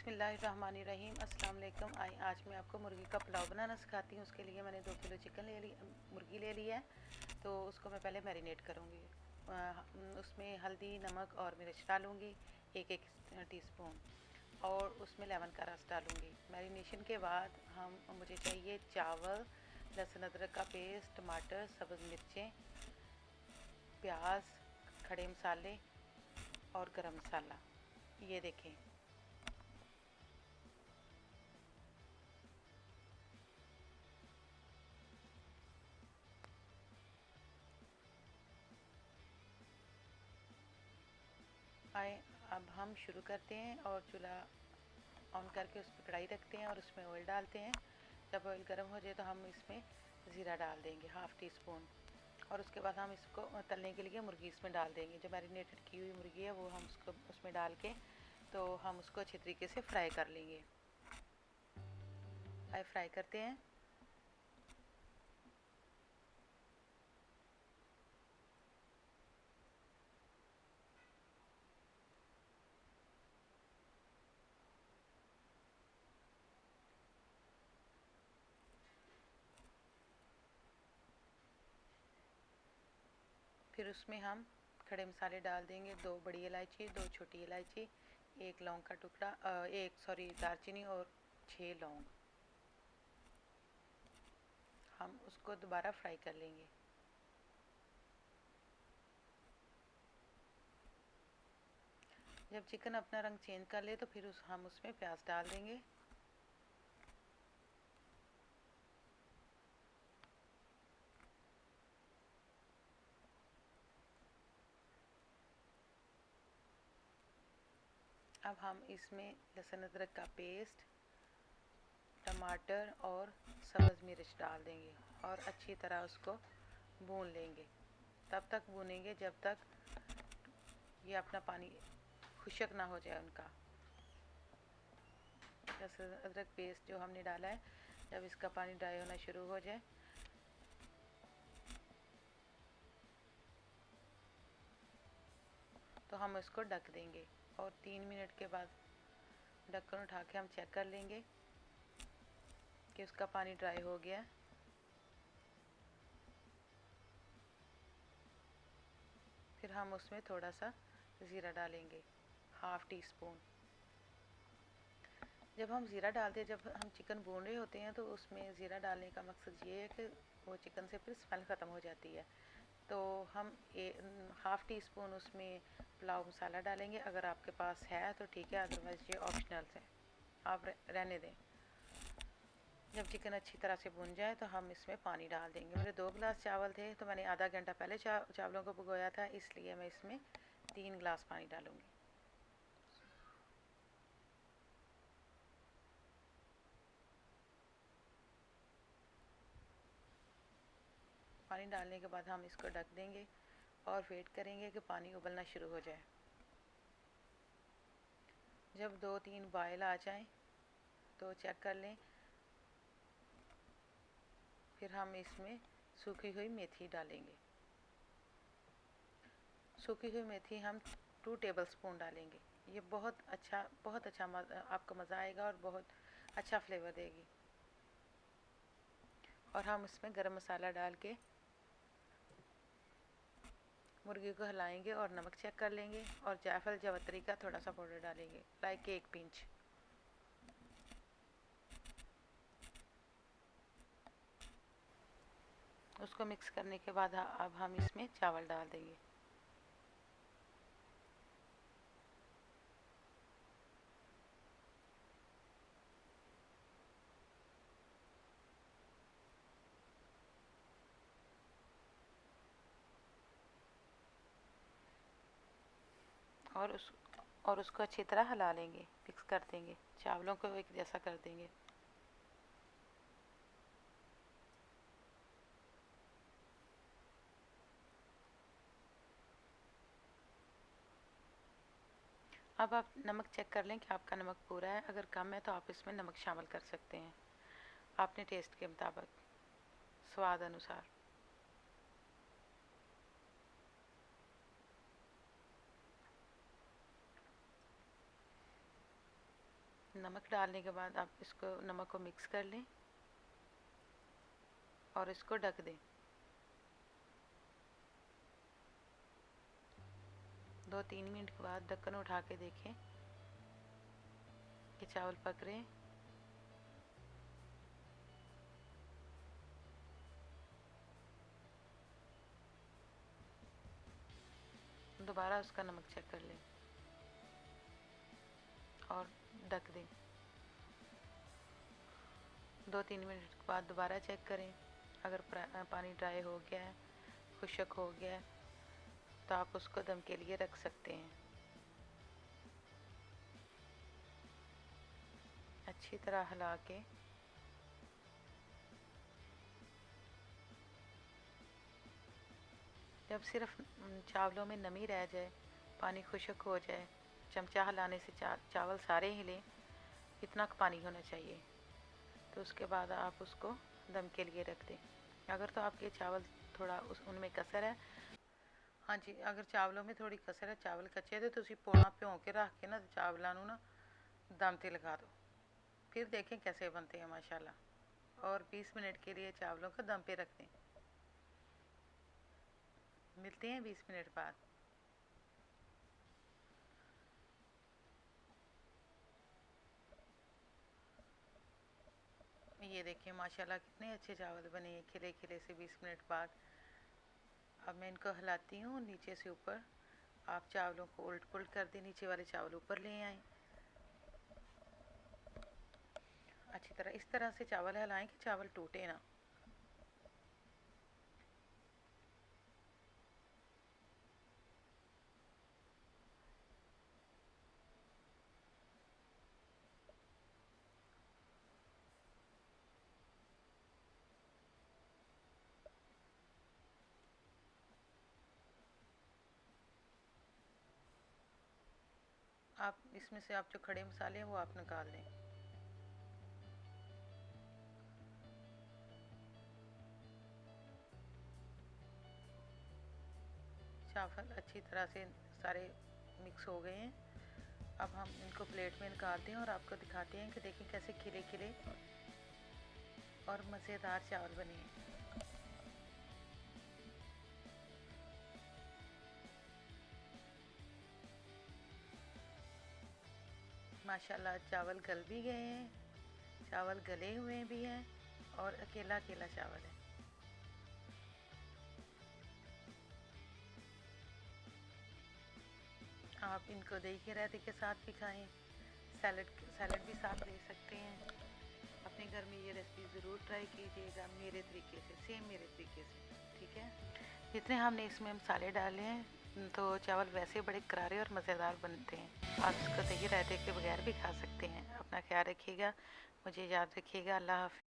बिस्मिल्लाहिर्रहमानिर्रहीम। अस्सलाम वालेकुम। आज मैं आपको मुर्गी का पुलाव बनाना सिखाती हूँ। उसके लिए मैंने 2 किलो मुर्गी ले ली है। तो उसको मैं पहले मैरिनेट करूँगी। उसमें हल्दी, नमक और मिर्च डालूँगी, एक टीस्पून, और उसमें लेमन का रस डालूँगी। मैरिनेशन के बाद मुझे चाहिए चावल, लहसुन अदरक का पेस्ट, टमाटर, सब्ज़ मिर्चें, प्याज, खड़े मसाले और गरम मसाला। ये देखें। आए अब हम शुरू करते हैं और चूल्हा ऑन करके उस पर कढ़ाई रखते हैं और उसमें ऑयल डालते हैं। जब ऑयल गर्म हो जाए तो हम इसमें ज़ीरा डाल देंगे, हाफ़ टी स्पून, और उसके बाद हम इसको तलने के लिए मुर्गी इसमें डाल देंगे। जो मैरिनेटेड की हुई मुर्गी है वो हम उसको उसमें डाल के तो हम उसको अच्छे तरीके से फ्राई कर लेंगे। फ्राई करते हैं। फिर उसमें हम खड़े मसाले डाल देंगे। 2 बड़ी इलायची, 2 छोटी इलायची, 1 लौंग का टुकड़ा, दालचीनी और 6 लौंग। हम उसको दोबारा फ्राई कर लेंगे। जब चिकन अपना रंग चेंज कर ले तो फिर हम उसमें प्याज डाल देंगे। अब हम इसमें लहसुन अदरक का पेस्ट, टमाटर और सब्ज़ मिर्च डाल देंगे और अच्छी तरह उसको भून लेंगे। तब तक भूनेंगे जब तक ये अपना पानी खुश्क ना हो जाए उनका। लहसुन अदरक पेस्ट जो हमने डाला है, जब इसका पानी ड्राई होना शुरू हो जाए तो हम इसको ढक देंगे और 3 मिनट के बाद ढक्कन उठा के हम चेक कर लेंगे कि उसका पानी ड्राई हो गया। फिर हम उसमें थोड़ा सा ज़ीरा डालेंगे, हाफ़ टी स्पून। जब हम ज़ीरा डालते हैं, जब हम चिकन भून रहे होते हैं, तो उसमें ज़ीरा डालने का मकसद ये है कि वो चिकन से फिर स्मेल ख़त्म हो जाती है। तो हम हाफ़ टी स्पून उसमें पुलाव मसाला डालेंगे। अगर आपके पास है तो ठीक है, अदरवाइज़ ये ऑप्शनल है, आप रहने दें। जब चिकन अच्छी तरह से भुन जाए तो हम इसमें पानी डाल देंगे। मेरे 2 गिलास चावल थे तो मैंने आधा घंटा पहले चावलों को भिगोया था, इसलिए मैं इसमें 3 गिलास पानी डालूँगी। पानी डालने के बाद हम इसको ढक देंगे और वेट करेंगे कि पानी उबलना शुरू हो जाए। जब 2-3 बॉयल आ जाएं तो चेक कर लें। फिर हम इसमें सूखी हुई मेथी डालेंगे। सूखी हुई मेथी हम 2 टेबल स्पून डालेंगे। ये बहुत अच्छा आपको मज़ा आएगा और बहुत अच्छा फ्लेवर देगी। और हम इसमें गरम मसाला डाल के मुर्गी को हिलाएंगे और नमक चेक कर लेंगे और जायफल जावित्री का थोड़ा सा पाउडर डालेंगे, लाइक 1 पिंच। उसको मिक्स करने के बाद अब हम इसमें चावल डाल देंगे। और उसको अच्छी तरह हिला लेंगे, मिक्स कर देंगे, चावलों को एक जैसा कर देंगे। अब आप नमक चेक कर लें कि आपका नमक पूरा है। अगर कम है तो आप इसमें नमक शामिल कर सकते हैं, अपने टेस्ट के मुताबिक, स्वाद अनुसार। नमक डालने के बाद आप इसको नमक को मिक्स कर लें और इसको ढक दें। 2-3 मिनट के बाद ढक्कन उठा के देखें कि चावल पक रहे हैं। दोबारा उसका नमक चेक कर लें और ढक दें। 2-3 मिनट के बाद दोबारा चेक करें। अगर पानी ड्राई हो गया है, खुश्क हो गया है, तो आप उसको दम के लिए रख सकते हैं। अच्छी तरह हिला के जब सिर्फ चावलों में नमी रह जाए, पानी खुश्क हो जाए, चमचा हिलाने से चावल सारे हिले, इतना पानी होना चाहिए, तो उसके बाद आप उसको दम के लिए रख दें। अगर तो आपके चावल थोड़ा उनमें कसर है, हाँ जी, अगर चावलों में थोड़ी कसर है, चावल कच्चे थे, तो उसी पौना भ्यों के रख के ना चावलों को ना दम ते लगा दो। फिर देखें कैसे बनते हैं माशाल्लाह। और 20 मिनट के लिए चावलों को दम पे रख दें। मिलते हैं 20 मिनट बाद। ये देखिए माशाल्लाह कितने अच्छे चावल बने हैं खिले खिले से 20 मिनट बाद। अब मैं इनको हिलाती हूँ नीचे से ऊपर। आप चावलों को उल्ट पुल्ट कर दें, नीचे वाले चावल ऊपर ले आएँ। अच्छी तरह इस तरह से चावल हिलाएं कि चावल टूटे ना। आप इसमें से आप जो खड़े मसाले हैं वो आप निकाल लें। चावल अच्छी तरह से सारे मिक्स हो गए हैं। अब हम इनको प्लेट में निकालते हैं और आपको दिखाते हैं कि देखिए कैसे खिले खिले और मज़ेदार चावल बने हैं। माशाल्लाह चावल गल भी गए हैं, चावल गले हुए भी हैं और अकेला अकेला चावल है। आप इनको दही के रायते के साथ भी खाएं, सैलड भी साथ ले सकते हैं। अपने घर में ये रेसिपी ज़रूर ट्राई कीजिएगा मेरे तरीके से, सेम मेरे तरीके से, ठीक है। जितने हमने इसमें मसाले डाले हैं तो चावल वैसे बड़े करारे और मज़ेदार बनते हैं। आप इसको दही रायते के बगैर भी खा सकते हैं। अपना ख्याल रखिएगा, मुझे याद रखिएगा। अल्लाह हाफ़िज़।